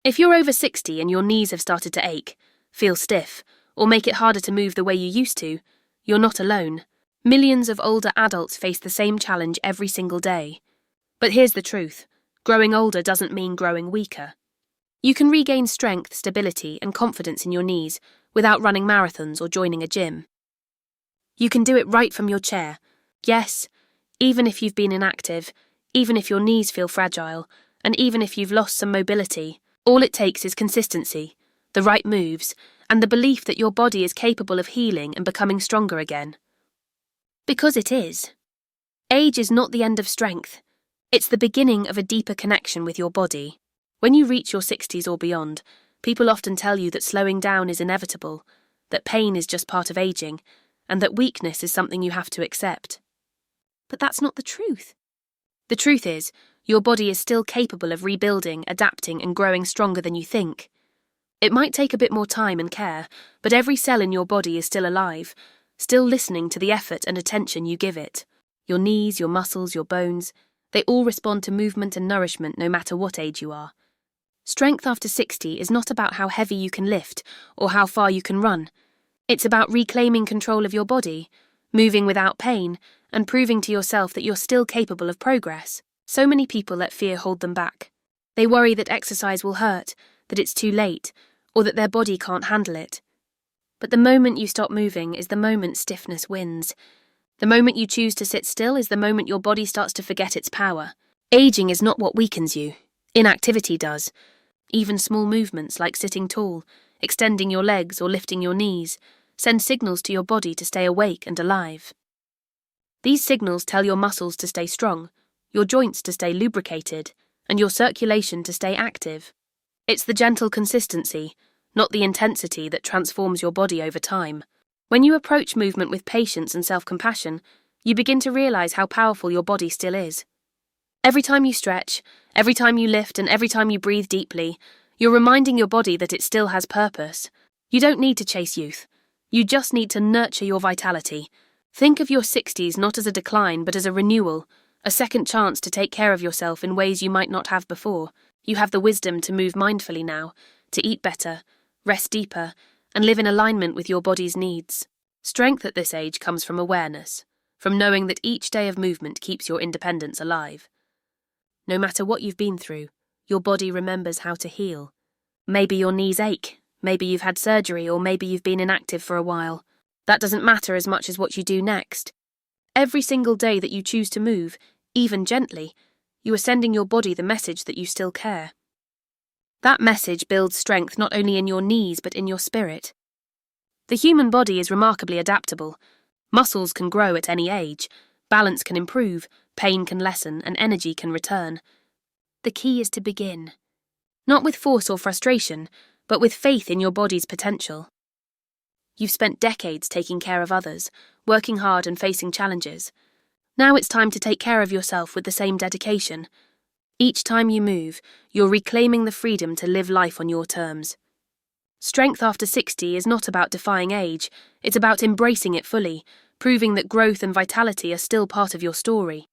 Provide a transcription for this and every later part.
If you're over 60 and your knees have started to ache, feel stiff, or make it harder to move the way you used to, you're not alone. Millions of older adults face the same challenge every single day. But here's the truth. Growing older doesn't mean growing weaker. You can regain strength, stability, and confidence in your knees without running marathons or joining a gym. You can do it right from your chair. Yes, even if you've been inactive, even if your knees feel fragile, and even if you've lost some mobility, all it takes is consistency, the right moves, and the belief that your body is capable of healing and becoming stronger again. Because it is. Age is not the end of strength. It's the beginning of a deeper connection with your body. When you reach your 60s or beyond, people often tell you that slowing down is inevitable, that pain is just part of aging, and that weakness is something you have to accept. But that's not the truth. The truth is, your body is still capable of rebuilding, adapting, and growing stronger than you think. It might take a bit more time and care, but every cell in your body is still alive, still listening to the effort and attention you give it. Your knees, your muscles, your bones, they all respond to movement and nourishment no matter what age you are. Strength after 60 is not about how heavy you can lift or how far you can run. It's about reclaiming control of your body, moving without pain, and proving to yourself that you're still capable of progress. So many people let fear hold them back. They worry that exercise will hurt, that it's too late, or that their body can't handle it. But the moment you stop moving is the moment stiffness wins. The moment you choose to sit still is the moment your body starts to forget its power. Aging is not what weakens you. Inactivity does. Even small movements like sitting tall, extending your legs or lifting your knees, send signals to your body to stay awake and alive. These signals tell your muscles to stay strong, your joints to stay lubricated, and your circulation to stay active. It's the gentle consistency, not the intensity, that transforms your body over time. When you approach movement with patience and self-compassion, you begin to realize how powerful your body still is. Every time you stretch, every time you lift, and every time you breathe deeply, you're reminding your body that it still has purpose. You don't need to chase youth. You just need to nurture your vitality. Think of your 60s not as a decline but as a renewal, a second chance to take care of yourself in ways you might not have before. You have the wisdom to move mindfully now, to eat better, rest deeper, and live in alignment with your body's needs. Strength at this age comes from awareness, from knowing that each day of movement keeps your independence alive. No matter what you've been through, your body remembers how to heal. Maybe your knees ache, maybe you've had surgery, or maybe you've been inactive for a while. That doesn't matter as much as what you do next. Every single day that you choose to move, even gently, you are sending your body the message that you still care. That message builds strength not only in your knees but in your spirit. The human body is remarkably adaptable. Muscles can grow at any age, balance can improve, pain can lessen, and energy can return. The key is to begin. Not with force or frustration, but with faith in your body's potential. You've spent decades taking care of others, working hard and facing challenges. Now it's time to take care of yourself with the same dedication. Each time you move, you're reclaiming the freedom to live life on your terms. Strength after 60 is not about defying age, it's about embracing it fully, proving that growth and vitality are still part of your story.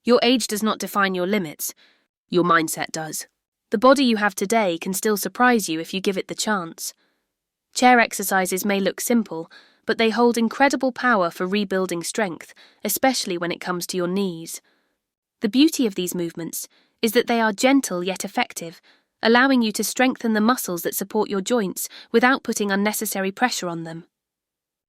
Your age does not define your limits, your mindset does. The body you have today can still surprise you if you give it the chance. Chair exercises may look simple, but they hold incredible power for rebuilding strength, especially when it comes to your knees. The beauty of these movements is that they are gentle yet effective, allowing you to strengthen the muscles that support your joints without putting unnecessary pressure on them.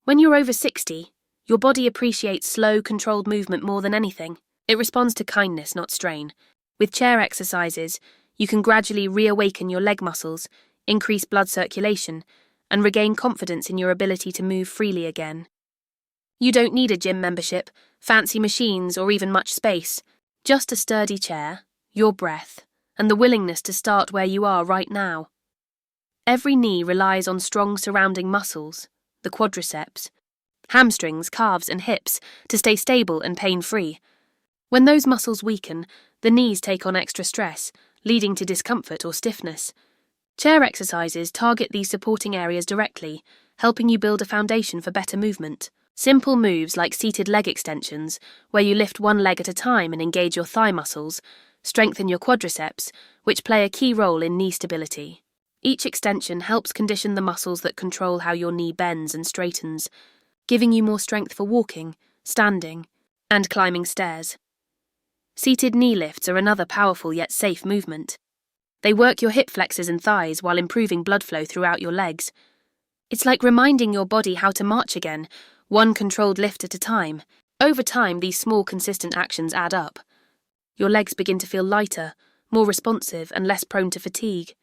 When you're over 60, your body appreciates slow, controlled movement more than anything. It responds to kindness, not strain. With chair exercises, you can gradually reawaken your leg muscles, increase blood circulation, and regain confidence in your ability to move freely again. You don't need a gym membership, fancy machines, or even much space. Just a sturdy chair, your breath, and the willingness to start where you are right now. Every knee relies on strong surrounding muscles, the quadriceps, hamstrings, calves, and hips, to stay stable and pain-free. When those muscles weaken, the knees take on extra stress, leading to discomfort or stiffness. Chair exercises target these supporting areas directly, helping you build a foundation for better movement. Simple moves like seated leg extensions, where you lift one leg at a time and engage your thigh muscles, strengthen your quadriceps, which play a key role in knee stability. Each extension helps condition the muscles that control how your knee bends and straightens, giving you more strength for walking, standing, and climbing stairs. Seated knee lifts are another powerful yet safe movement. They work your hip flexors and thighs while improving blood flow throughout your legs. It's like reminding your body how to march again, one controlled lift at a time. Over time, these small, consistent actions add up. Your legs begin to feel lighter, more responsive, and less prone to fatigue.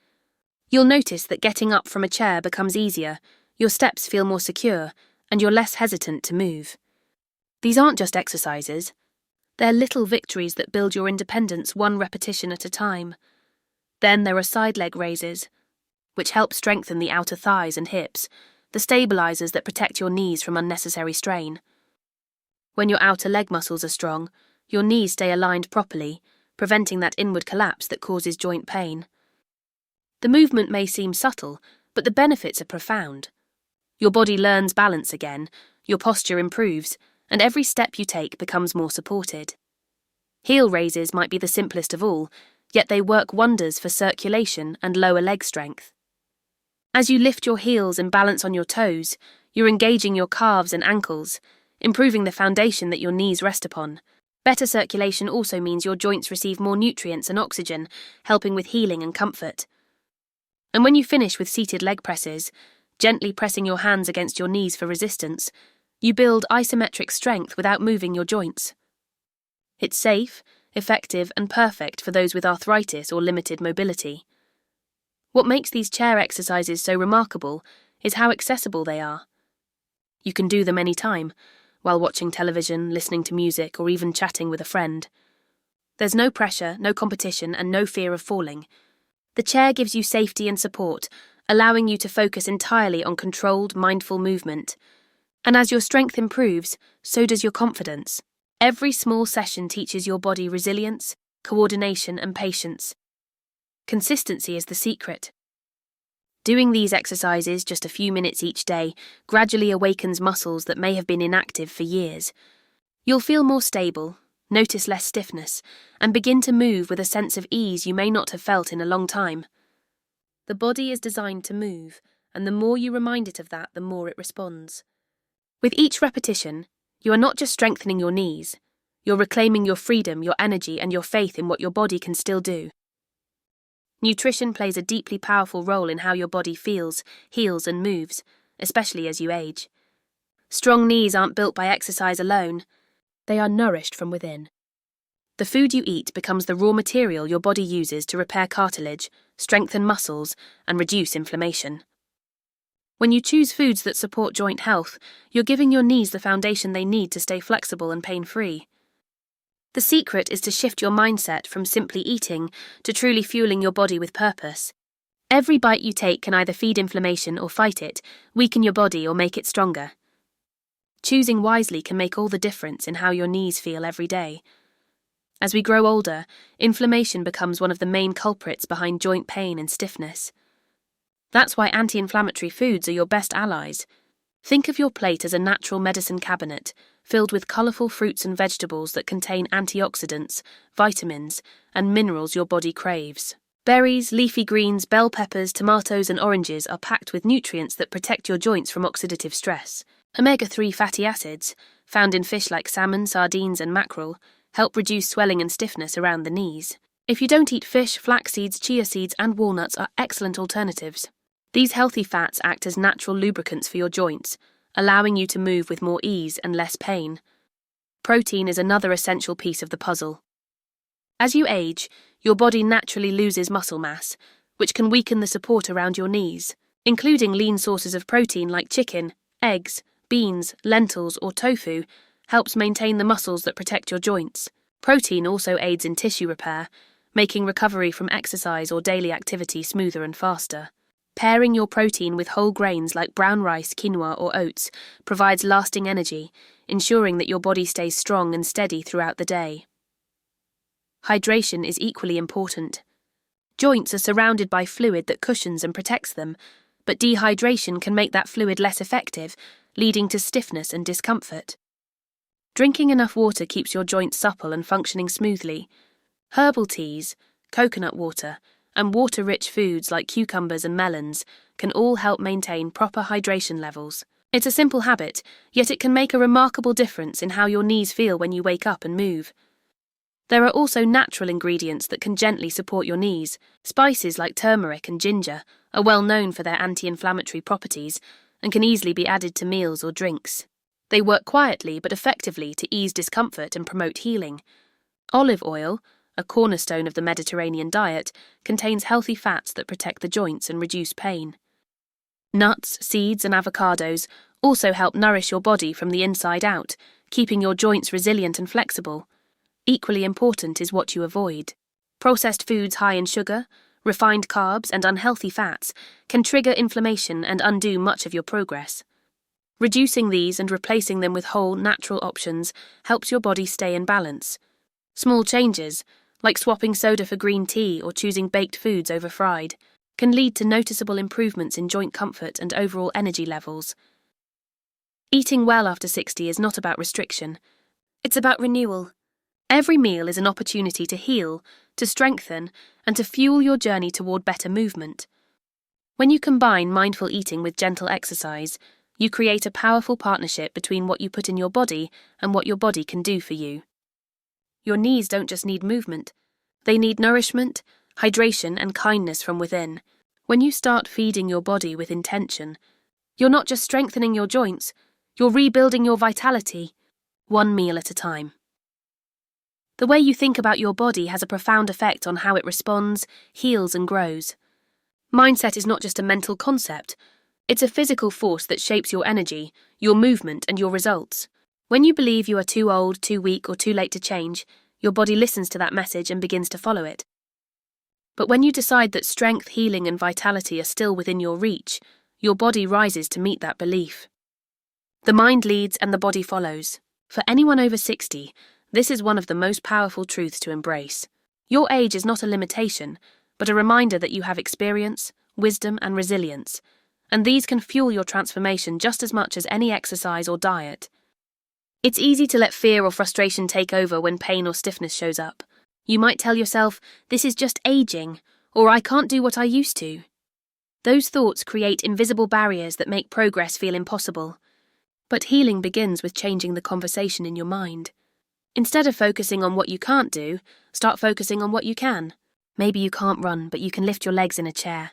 You'll notice that getting up from a chair becomes easier, your steps feel more secure, and you're less hesitant to move. These aren't just exercises. They're little victories that build your independence one repetition at a time. Then there are side leg raises, which help strengthen the outer thighs and hips, the stabilizers that protect your knees from unnecessary strain. When your outer leg muscles are strong, your knees stay aligned properly, preventing that inward collapse that causes joint pain. The movement may seem subtle, but the benefits are profound. Your body learns balance again, your posture improves, and every step you take becomes more supported. Heel raises might be the simplest of all, yet they work wonders for circulation and lower leg strength. As you lift your heels and balance on your toes, you're engaging your calves and ankles, improving the foundation that your knees rest upon. Better circulation also means your joints receive more nutrients and oxygen, helping with healing and comfort. And when you finish with seated leg presses, gently pressing your hands against your knees for resistance, you build isometric strength without moving your joints. It's safe, effective, and perfect for those with arthritis or limited mobility. What makes these chair exercises so remarkable is how accessible they are. You can do them anytime, while watching television, listening to music, or even chatting with a friend. There's no pressure, no competition, and no fear of falling. The chair gives you safety and support, allowing you to focus entirely on controlled, mindful movement. And as your strength improves, so does your confidence. Every small session teaches your body resilience, coordination, and patience. Consistency is the secret. Doing these exercises just a few minutes each day gradually awakens muscles that may have been inactive for years. You'll feel more stable, notice less stiffness, and begin to move with a sense of ease you may not have felt in a long time. The body is designed to move, and the more you remind it of that, the more it responds. With each repetition, you are not just strengthening your knees, you're reclaiming your freedom, your energy, and your faith in what your body can still do. Nutrition plays a deeply powerful role in how your body feels, heals, and moves, especially as you age. Strong knees aren't built by exercise alone, they are nourished from within. The food you eat becomes the raw material your body uses to repair cartilage, strengthen muscles, and reduce inflammation. When you choose foods that support joint health, you're giving your knees the foundation they need to stay flexible and pain-free. The secret is to shift your mindset from simply eating to truly fueling your body with purpose. Every bite you take can either feed inflammation or fight it, weaken your body or make it stronger. Choosing wisely can make all the difference in how your knees feel every day. As we grow older, inflammation becomes one of the main culprits behind joint pain and stiffness. That's why anti-inflammatory foods are your best allies. Think of your plate as a natural medicine cabinet, filled with colourful fruits and vegetables that contain antioxidants, vitamins, and minerals your body craves. Berries, leafy greens, bell peppers, tomatoes, and oranges are packed with nutrients that protect your joints from oxidative stress. Omega-3 fatty acids, found in fish like salmon, sardines, and mackerel, help reduce swelling and stiffness around the knees. If you don't eat fish, flax seeds, chia seeds, and walnuts are excellent alternatives. These healthy fats act as natural lubricants for your joints, allowing you to move with more ease and less pain. Protein is another essential piece of the puzzle. As you age, your body naturally loses muscle mass, which can weaken the support around your knees. Including lean sources of protein like chicken, eggs, beans, lentils, or tofu helps maintain the muscles that protect your joints. Protein also aids in tissue repair, making recovery from exercise or daily activity smoother and faster. Pairing your protein with whole grains like brown rice, quinoa, or oats provides lasting energy, ensuring that your body stays strong and steady throughout the day. Hydration is equally important. Joints are surrounded by fluid that cushions and protects them, but dehydration can make that fluid less effective, leading to stiffness and discomfort. Drinking enough water keeps your joints supple and functioning smoothly. Herbal teas, coconut water, and water-rich foods like cucumbers and melons can all help maintain proper hydration levels. It's a simple habit, yet it can make a remarkable difference in how your knees feel when you wake up and move. There are also natural ingredients that can gently support your knees. Spices like turmeric and ginger are well known for their anti-inflammatory properties and can easily be added to meals or drinks. They work quietly but effectively to ease discomfort and promote healing. Olive oil, a cornerstone of the Mediterranean diet, contains healthy fats that protect the joints and reduce pain. Nuts, seeds, and avocados also help nourish your body from the inside out, keeping your joints resilient and flexible. Equally important is what you avoid. Processed foods high in sugar, refined carbs, and unhealthy fats can trigger inflammation and undo much of your progress. Reducing these and replacing them with whole, natural options helps your body stay in balance. Small changes, like swapping soda for green tea or choosing baked foods over fried, can lead to noticeable improvements in joint comfort and overall energy levels. Eating well after 60 is not about restriction. It's about renewal. Every meal is an opportunity to heal, to strengthen, and to fuel your journey toward better movement. When you combine mindful eating with gentle exercise, you create a powerful partnership between what you put in your body and what your body can do for you. Your knees don't just need movement. They need nourishment, hydration, and kindness from within. When you start feeding your body with intention, you're not just strengthening your joints, you're rebuilding your vitality, one meal at a time. The way you think about your body has a profound effect on how it responds, heals, and grows. Mindset is not just a mental concept. It's a physical force that shapes your energy, your movement, and your results. When you believe you are too old, too weak, or too late to change, your body listens to that message and begins to follow it. But when you decide that strength, healing, and vitality are still within your reach, your body rises to meet that belief. The mind leads and the body follows. For anyone over 60, this is one of the most powerful truths to embrace. Your age is not a limitation, but a reminder that you have experience, wisdom, and resilience, and these can fuel your transformation just as much as any exercise or diet. It's easy to let fear or frustration take over when pain or stiffness shows up. You might tell yourself, "This is just aging," or "I can't do what I used to." Those thoughts create invisible barriers that make progress feel impossible. But healing begins with changing the conversation in your mind. Instead of focusing on what you can't do, start focusing on what you can. Maybe you can't run, but you can lift your legs in a chair.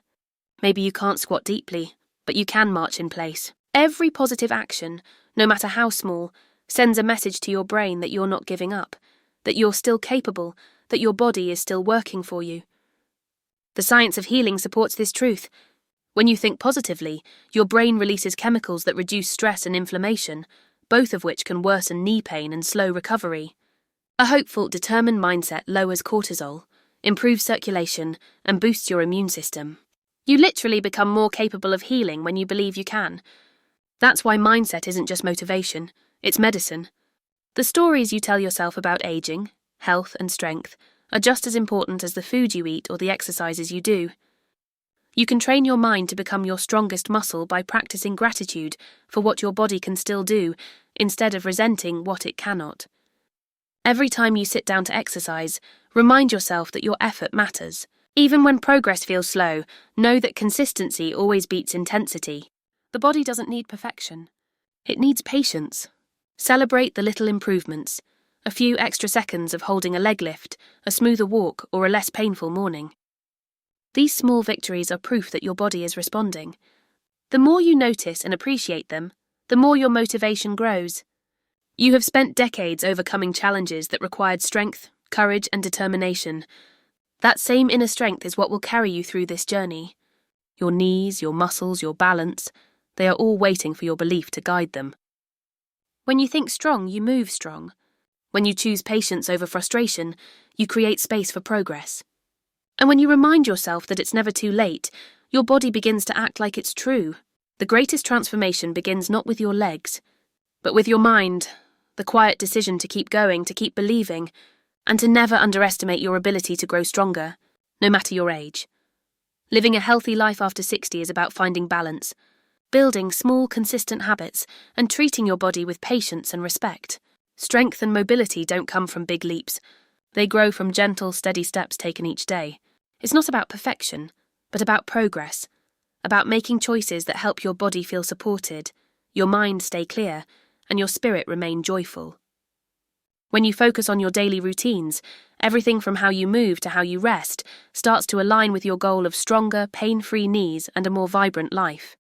Maybe you can't squat deeply, but you can march in place. Every positive action, no matter how small, sends a message to your brain that you're not giving up, that you're still capable, that your body is still working for you. The science of healing supports this truth. When you think positively, your brain releases chemicals that reduce stress and inflammation, both of which can worsen knee pain and slow recovery. A hopeful, determined mindset lowers cortisol, improves circulation, and boosts your immune system. You literally become more capable of healing when you believe you can. That's why mindset isn't just motivation, it's medicine. The stories you tell yourself about aging, health, and strength are just as important as the food you eat or the exercises you do. You can train your mind to become your strongest muscle by practicing gratitude for what your body can still do, instead of resenting what it cannot. Every time you sit down to exercise, remind yourself that your effort matters. Even when progress feels slow, know that consistency always beats intensity. The body doesn't need perfection. It needs patience. Celebrate the little improvements. A few extra seconds of holding a leg lift, a smoother walk, or a less painful morning. These small victories are proof that your body is responding. The more you notice and appreciate them, the more your motivation grows. You have spent decades overcoming challenges that required strength, courage, and determination. That same inner strength is what will carry you through this journey. Your knees, your muscles, your balance, they are all waiting for your belief to guide them. When you think strong, you move strong. When you choose patience over frustration, you create space for progress. And when you remind yourself that it's never too late, your body begins to act like it's true. The greatest transformation begins not with your legs, but with your mind, the quiet decision to keep going, to keep believing, and to never underestimate your ability to grow stronger, no matter your age. Living a healthy life after 60 is about finding balance, building small, consistent habits, and treating your body with patience and respect. Strength and mobility don't come from big leaps, They grow from gentle, steady steps taken each day. It's not about perfection, but about progress, about making choices that help your body feel supported, your mind stay clear, and your spirit remain joyful. When you focus on your daily routines, everything from how you move to how you rest starts to align with your goal of stronger, pain-free knees and a more vibrant life.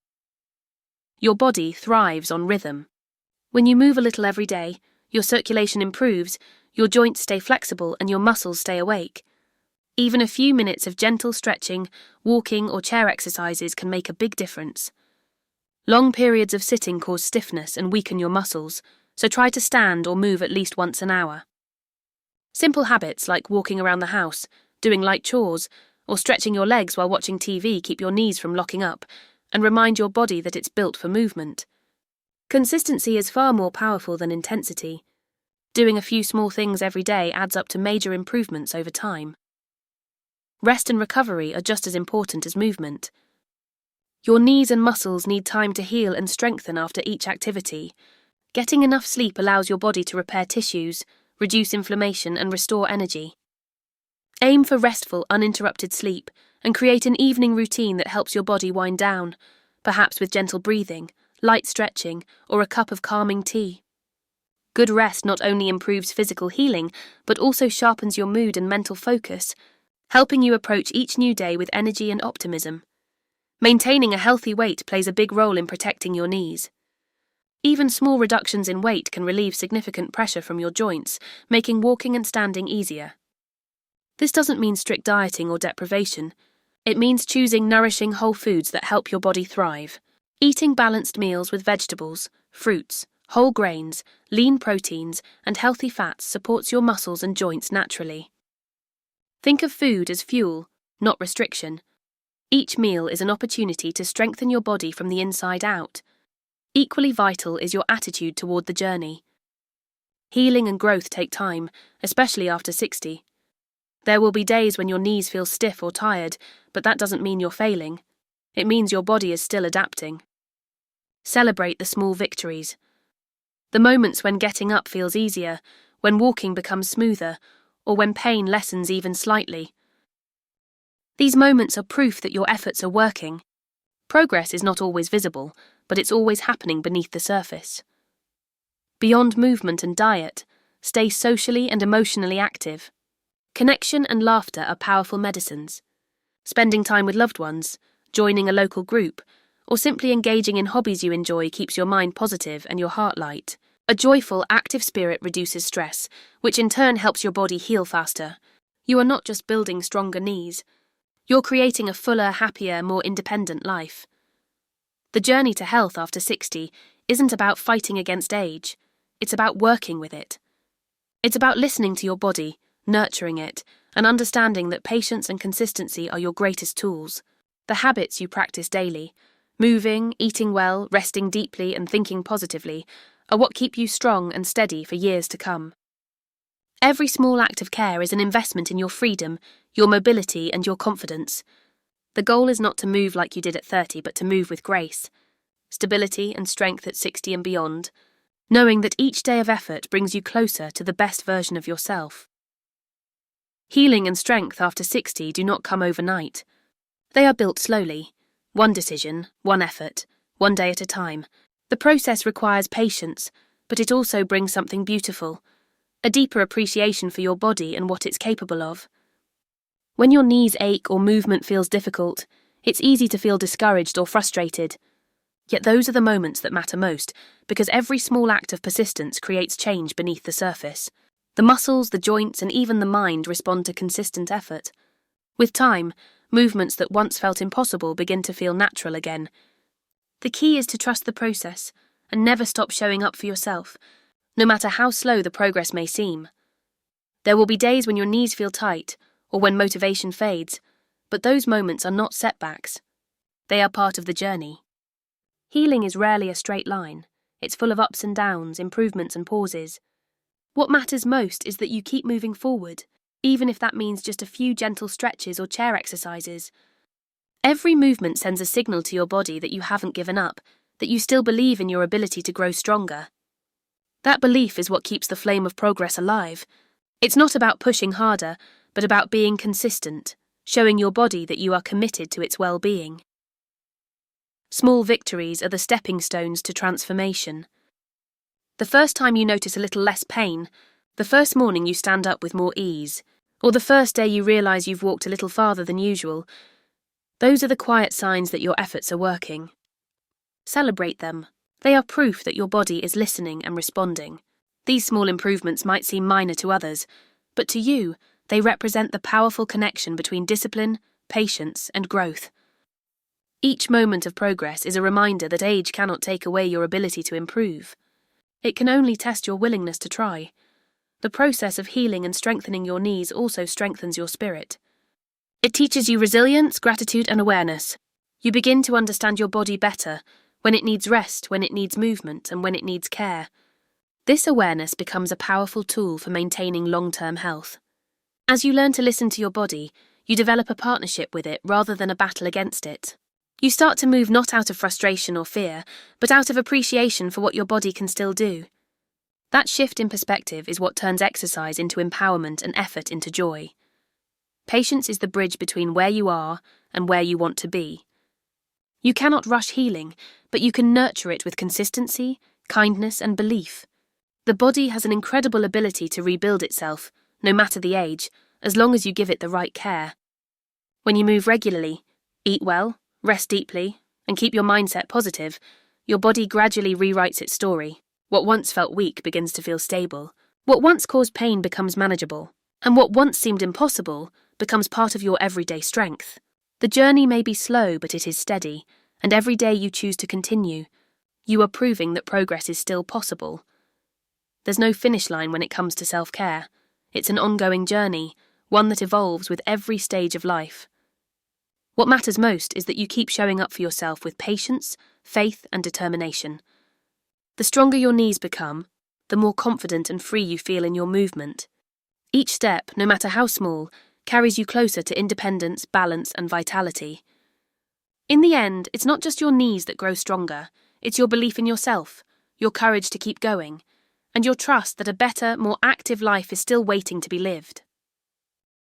Your body thrives on rhythm. When you move a little every day, your circulation improves, your joints stay flexible, and your muscles stay awake. Even a few minutes of gentle stretching, walking, or chair exercises can make a big difference. Long periods of sitting cause stiffness and weaken your muscles, so try to stand or move at least once an hour. Simple habits like walking around the house, doing light chores, or stretching your legs while watching TV keep your knees from locking up and remind your body that it's built for movement. Consistency is far more powerful than intensity. Doing a few small things every day adds up to major improvements over time. Rest and recovery are just as important as movement. Your knees and muscles need time to heal and strengthen after each activity. Getting enough sleep allows your body to repair tissues, reduce inflammation, and restore energy. Aim for restful, uninterrupted sleep and create an evening routine that helps your body wind down, perhaps with gentle breathing, light stretching, or a cup of calming tea. Good rest not only improves physical healing, but also sharpens your mood and mental focus, helping you approach each new day with energy and optimism. Maintaining a healthy weight plays a big role in protecting your knees. Even small reductions in weight can relieve significant pressure from your joints, making walking and standing easier. This doesn't mean strict dieting or deprivation. It means choosing nourishing whole foods that help your body thrive. Eating balanced meals with vegetables, fruits, whole grains, lean proteins, and healthy fats supports your muscles and joints naturally. Think of food as fuel, not restriction. Each meal is an opportunity to strengthen your body from the inside out. Equally vital is your attitude toward the journey. Healing and growth take time, especially after 60. There will be days when your knees feel stiff or tired, but that doesn't mean you're failing. It means your body is still adapting. Celebrate the small victories. The moments when getting up feels easier, when walking becomes smoother, or when pain lessens even slightly. These moments are proof that your efforts are working. Progress is not always visible, but it's always happening beneath the surface. Beyond movement and diet, stay socially and emotionally active. Connection and laughter are powerful medicines. Spending time with loved ones, joining a local group, or simply engaging in hobbies you enjoy keeps your mind positive and your heart light. A joyful, active spirit reduces stress, which in turn helps your body heal faster. You are not just building stronger knees. You're creating a fuller, happier, more independent life. The journey to health after 60 isn't about fighting against age. It's about working with it. It's about listening to your body, nurturing it, and understanding that patience and consistency are your greatest tools. The habits you practice daily, moving, eating well, resting deeply, and thinking positively, are what keep you strong and steady for years to come. Every small act of care is an investment in your freedom, your mobility, and your confidence. The goal is not to move like you did at 30, but to move with grace, stability, and strength at 60 and beyond, knowing that each day of effort brings you closer to the best version of yourself. Healing and strength after 60 do not come overnight. They are built slowly, one decision, one effort, one day at a time. The process requires patience, but it also brings something beautiful, a deeper appreciation for your body and what it's capable of. When your knees ache or movement feels difficult, it's easy to feel discouraged or frustrated. Yet those are the moments that matter most, because every small act of persistence creates change beneath the surface. The muscles, the joints, and even the mind respond to consistent effort. With time, movements that once felt impossible begin to feel natural again. The key is to trust the process and never stop showing up for yourself, no matter how slow the progress may seem. There will be days when your knees feel tight or when motivation fades, but those moments are not setbacks. They are part of the journey. Healing is rarely a straight line. It's full of ups and downs, improvements and pauses. What matters most is that you keep moving forward, even if that means just a few gentle stretches or chair exercises. Every movement sends a signal to your body that you haven't given up, that you still believe in your ability to grow stronger. That belief is what keeps the flame of progress alive. It's not about pushing harder, but about being consistent, showing your body that you are committed to its well-being. Small victories are the stepping stones to transformation. The first time you notice a little less pain, the first morning you stand up with more ease, or the first day you realise you've walked a little farther than usual, those are the quiet signs that your efforts are working. Celebrate them. They are proof that your body is listening and responding. These small improvements might seem minor to others, but to you, they represent the powerful connection between discipline, patience, and growth. Each moment of progress is a reminder that age cannot take away your ability to improve. It can only test your willingness to try. The process of healing and strengthening your knees also strengthens your spirit. It teaches you resilience, gratitude, and awareness. You begin to understand your body better, when it needs rest, when it needs movement, and when it needs care. This awareness becomes a powerful tool for maintaining long-term health. As you learn to listen to your body, you develop a partnership with it rather than a battle against it. You start to move not out of frustration or fear, but out of appreciation for what your body can still do. That shift in perspective is what turns exercise into empowerment and effort into joy. Patience is the bridge between where you are and where you want to be. You cannot rush healing, but you can nurture it with consistency, kindness, and belief. The body has an incredible ability to rebuild itself, no matter the age, as long as you give it the right care. When you move regularly, eat well, rest deeply, and keep your mindset positive, your body gradually rewrites its story. What once felt weak begins to feel stable. What once caused pain becomes manageable. And what once seemed impossible becomes part of your everyday strength. The journey may be slow, but it is steady, and every day you choose to continue, you are proving that progress is still possible. There's no finish line when it comes to self-care. It's an ongoing journey, one that evolves with every stage of life. What matters most is that you keep showing up for yourself with patience, faith, and determination. The stronger your knees become, the more confident and free you feel in your movement. Each step, no matter how small, carries you closer to independence, balance, and vitality. In the end, it's not just your knees that grow stronger, it's your belief in yourself, your courage to keep going, and your trust that a better, more active life is still waiting to be lived.